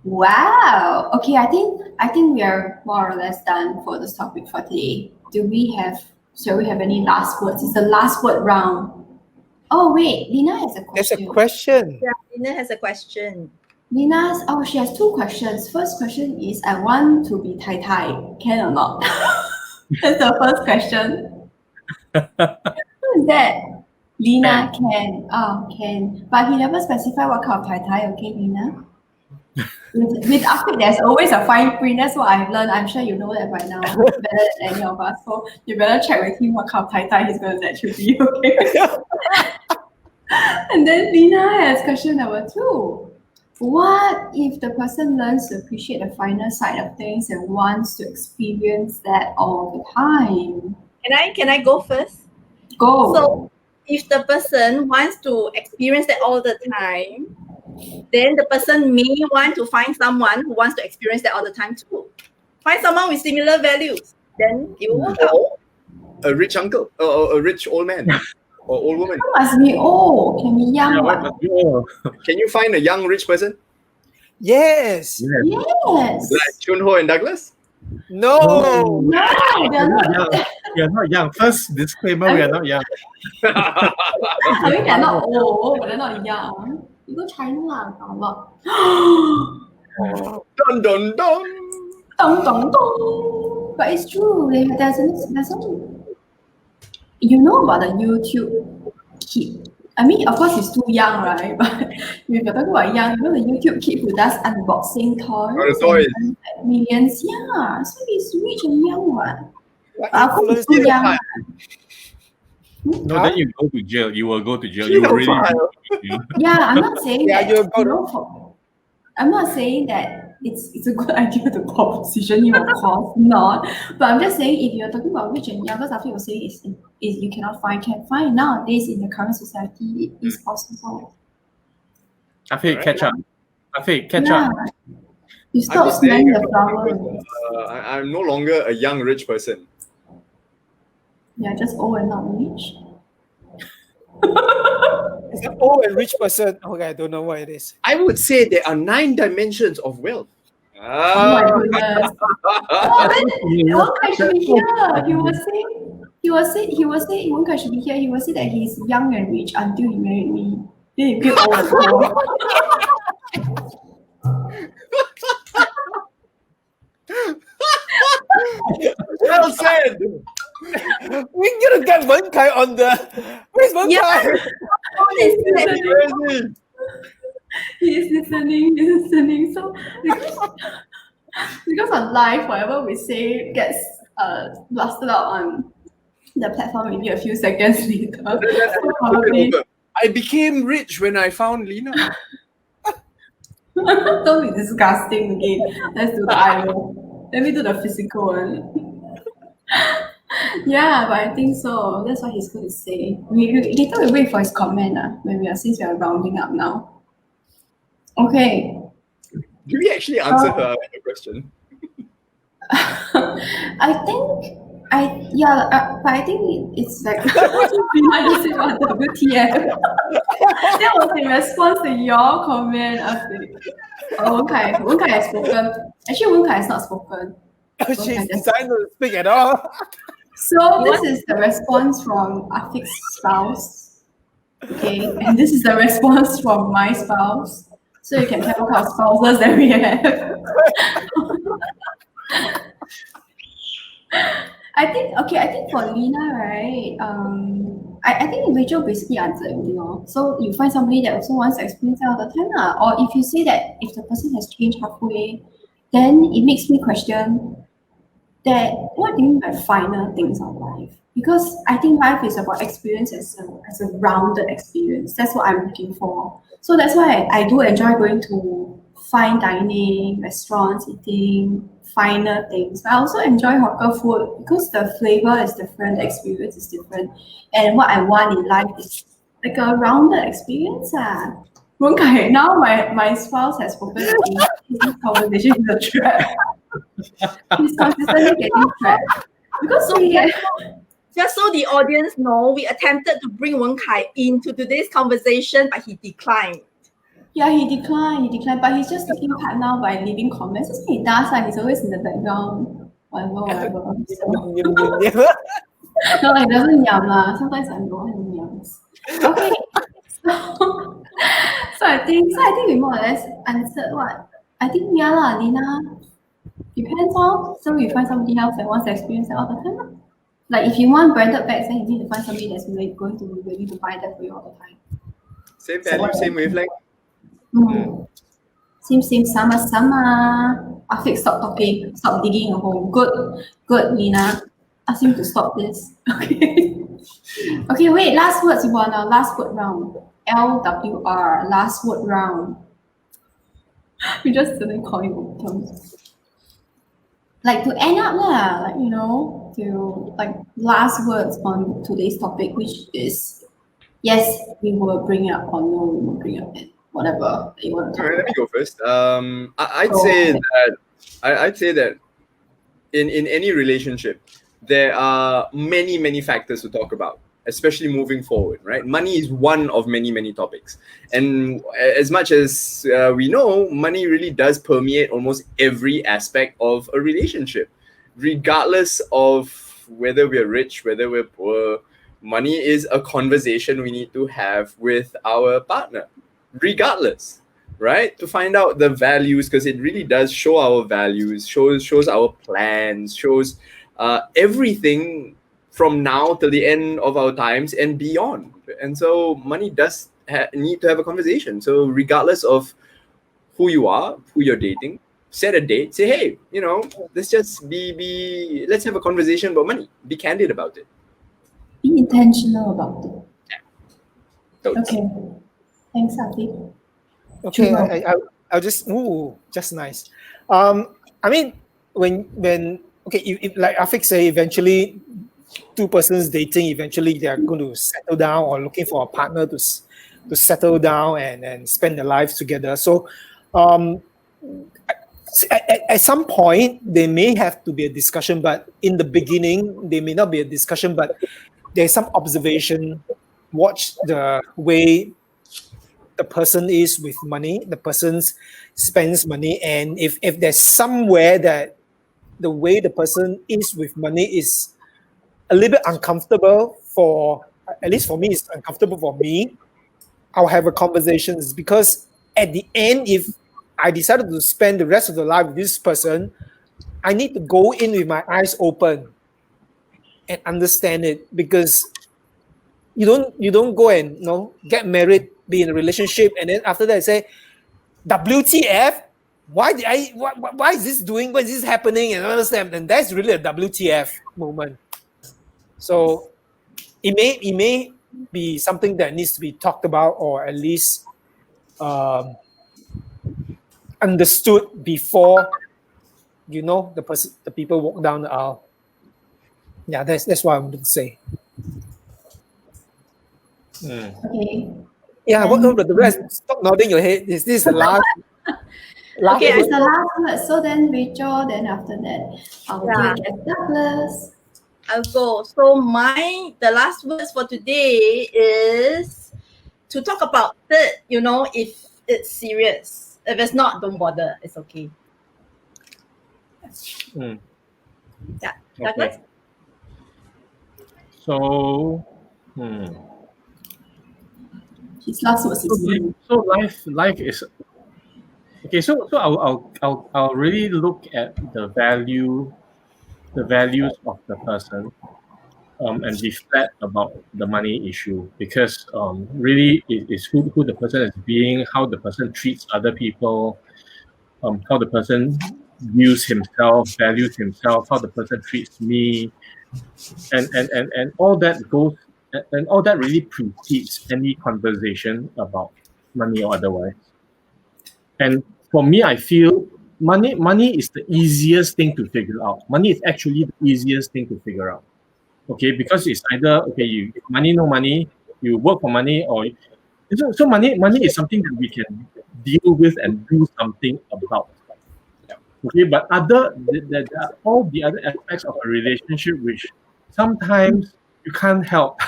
Wow. Okay, I think we are more or less done for this topic for today. Shall we have any last words? It's the last word round. Oh wait, Lina has a There's question. a question. Yeah, Lina has a question. She has two questions. First question is, I want to be Tai Tai. Can or not? That's the first question. Who is that? Lina can. Oh, can. But he never specified what kind of Tai Tai, okay, Lina? With Afiq, there's always a fine print. That's what I've learned. I'm sure you know that by now better than any of us. So you better check with him what kind of Tai Tai he's going to let you be, okay? And then Lina has question number 2. What if the person learns to appreciate the finer side of things and wants to experience that all the time? Can I go first? Go. So if the person wants to experience that all the time, then the person may want to find someone who wants to experience that all the time too. Find someone with similar values. Then it will work out. Or a rich uncle or a rich old man or old woman. It must be old, can be young. Yeah, what? what must be all? Can you find a young rich person Yes. Yes. Yes. like Chunho and Douglas? No. No, they're not. Young. We are not young. First disclaimer, we are not young. I mean, they're not old, but they're not young. You go China lah, got a lot. Dun dun dun. Dong dong dong. But it's true. There's some. You know about the YouTube kid. I mean, of course, he's too young, right? But if you're talking about young, you know the YouTube kid who does unboxing toys. Oh, the toys. and earns, like, millions. Yeah, so he's rich and young one. Like Of course, he's too influencer. young. No, then you go to jail. You will go to jail. You will really Pedophile. go to jail. Yeah, I'm not saying Yeah, that. you'll go to- you know, I'm not saying that it's a good idea to proposition him, of course not. But I'm just saying if you're talking about rich and young, because after you're saying is you cannot find, nowadays in the current society it is possible. Afiq, catch up. Afiq, catch Yeah. up. You I'm stop just smelling saying, the flowers. I'm no longer a young rich person. You're just old and not rich. It's an old and rich person. Okay, I don't know what it is. I would say there are 9 dimensions of wealth. Oh my Ah. goodness. Oh, then Wen Kai should be here. He was saying Wen Kai should be here. He will say that he's young and rich until he married me. Then he get old and old. Well said. We're gonna get Wen Kai on the. Where's Wen Yeah. Kai? Crazy. He's listening. So because on live, whatever we say gets blasted out on the platform maybe a few seconds later. So probably I became rich when I found Lina. don't be disgusting again. Let's do the idol. Let me do the physical one. Yeah, but I think so. That's what he's going to say. Later we wait for his comment since we are rounding up now. Okay. Did we actually answer her question? I think but I think it's like I just said about WTF. That was in response to your comment of Wen Kai has spoken. Actually, Wen Kai has not spoken. She's decided to speak at all. So this is the response from Afiq's spouse. Okay, and this is the response from my spouse. So you can tell what kind of spouses that we have. I think for Lina, right? I think Rachel basically answered everything. So you find somebody that also wants to experience that all the time, or if you say that if the person has changed halfway, then it makes me question. that what do you mean by finer things of life? Because I think life is about experience as a rounded experience. That's what I'm looking for. So that's why I do enjoy going to fine dining, restaurants, eating finer things. But I also enjoy hawker food because the flavor is different, the experience is different. And what I want in life is like a rounded experience. Wen Kai, now my spouse has spoken to me. This conversation is a trap. He's consistently getting trapped. Because Just so the audience know, we attempted to bring Wen Kai into today's conversation, but he declined. yeah, he declined, but he's just taking part now by leaving comments. That's what he does, he's always in the background. Whatever. So, no, he doesn't yum lah. Sometimes I know him yums. Okay. So I think we more or less answered what I think yeah lah, Lina. Depends on. So you find somebody else that wants to experience that all the time. Like if you want branded bags, then you need to find somebody that's going to be ready to buy that for you all the time. Same value, same wavelength. Same, sama. Afiq, stop talking. Stop digging a hole. Good, Lina. Ask him to stop this. Okay. Okay, wait. Last words, Ivana. Last word round. LWR. Last word round. We just didn't call you terms. Like to end up lah, like to like last words on today's topic, which is yes, we will bring it up or no, we will bring it up and whatever you want to talk Alright, let me about. go first. I'd say that in any relationship, there are many factors to talk about, especially moving forward, right? Money is one of many topics. And as much as we know, money really does permeate almost every aspect of a relationship, regardless of whether we're rich, whether we're poor. Money is a conversation we need to have with our partner, regardless, right? To find out the values, because it really does show our values, shows our plans, shows everything from now till the end of our times and beyond. And so money does need to have a conversation. So regardless of who you are, who you're dating, set a date, say, hey, let's just let's have a conversation about money. Be candid about it. Be intentional about it. Yeah. Okay. Thanks, Afiq. Okay, I'll just nice. I mean, when okay, if like Afiq say, eventually two persons dating, eventually they are going to settle down or looking for a partner to settle down and spend their lives together. So, at some point there may have to be a discussion, but in the beginning there may not be a discussion, but there's some observation. Watch the way the person is with money, the person spends money, and if there's somewhere that the way the person is with money is a little bit uncomfortable at least for me, it's uncomfortable for me, I'll have a conversation. Because at the end, if I decided to spend the rest of the life with this person, I need to go in with my eyes open and understand it. Because you don't go and get married, be in a relationship, and then after that say, WTF? Why is this doing? Why is this happening? And I understand, and that's really a WTF moment. So it may be something that needs to be talked about, or at least understood before the people walk down the aisle. Yeah, that's what I would say. Okay. Yeah, what about the rest? Stop nodding your head. Is this the last? Okay, it's the last word. So then Rachel, then after that, I'll Yeah. take Douglas. I'll go. So the last words for today is to talk about it, if it's serious. If it's not, don't bother. It's okay. Yeah. Douglas? Okay. So, His last words is you. so life is okay. So I'll really look at the values of the person, and reflect about the money issue, because really it is who the person is being, how the person treats other people, how the person views himself, values himself, how the person treats me, and all that goes, and all that really precedes any conversation about money or otherwise. And for me, I feel money is the easiest thing to figure out. Money is actually the easiest thing to figure out. Okay, because it's either you money, no money, you work for money, or so money is something that we can deal with and do something about. Okay, but all the other aspects of a relationship, which sometimes you can't help.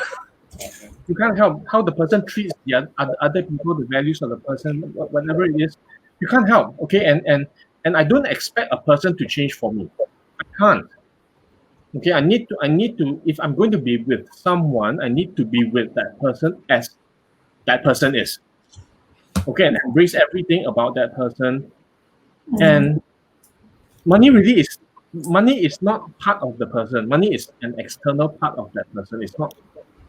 You can't help how the person treats the other people, the values of the person, whatever it is. You can't help. Okay, and I don't expect a person to change for me. I can't. Okay, I need to. If I'm going to be with someone, I need to be with that person as that person is. Okay, and embrace everything about that person. And money is not part of the person. Money is an external part of that person. It's not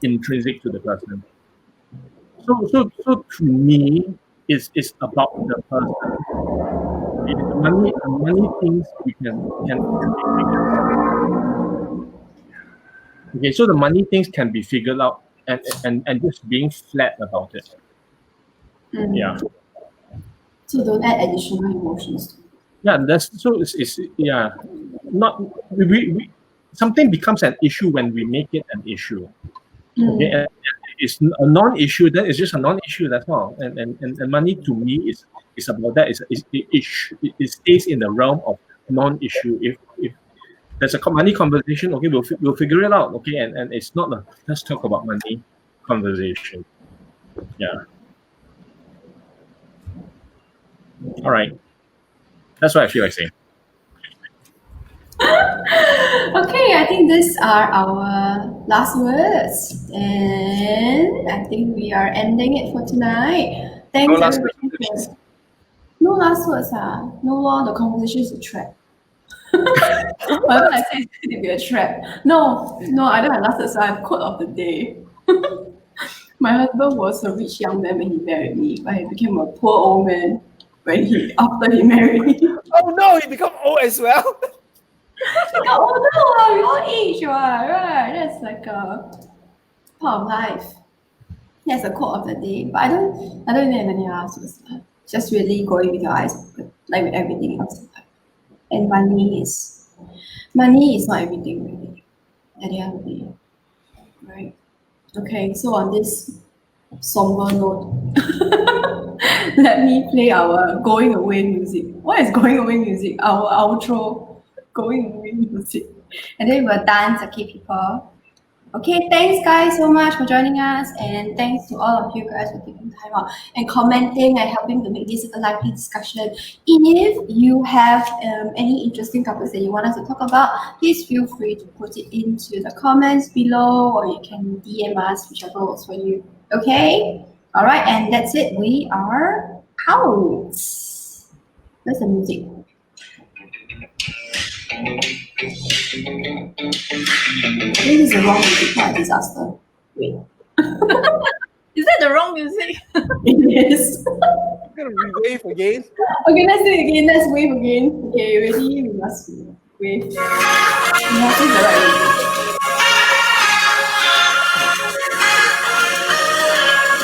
intrinsic to the person. So to me, it's about the person. The money things we can be figured out. Okay, so the money things can be figured out and just being flat about it. Yeah. So don't add additional emotions. Yeah, it's not we something becomes an issue when we make it an issue. Okay, and it's a non-issue, then it's just a non-issue, that's all. And money to me is about that. It stays in the realm of non-issue. If there's a money conversation, okay, we'll figure it out. Okay, and it's not a let's talk about money conversation. Yeah. All right. That's what I feel like saying. Okay, I think these are our last words, and I think we are ending it for tonight. Thanks No last everybody. words. No last words, no law. The conversation is a trap. Whatever I say is going to be a trap. No, I don't have last words. I have quote of the day. My husband was a rich young man when he married me, but he became a poor old man after he married me. Oh no, he become old as well. Oh no, we all age, right? That's like a part of life. That's a quote of the day. But I don't even have any last words. Just really going with your eyes open, like with everything else. And money is not everything really. At the end of the day. Right? Okay, so on this somber note, let me play our going away music. What is going away music? Our outro, going away music. And then we'll dance, okay, people. Okay, thanks guys so much for joining us, and thanks to all of you guys for taking time out and commenting and helping to make this a lively discussion. If you have any interesting topics that you want us to talk about, please feel free to put it into the comments below, or you can DM us, whichever works for you. Okay? All right, and that's it. We are out. Where's the music? This is the wrong music for a disaster. Wait. Is that the wrong music? It is. I'm gonna re-wave again. Okay, let's do it again. Let's wave again. Okay, ready? We must wave. We must use the right way.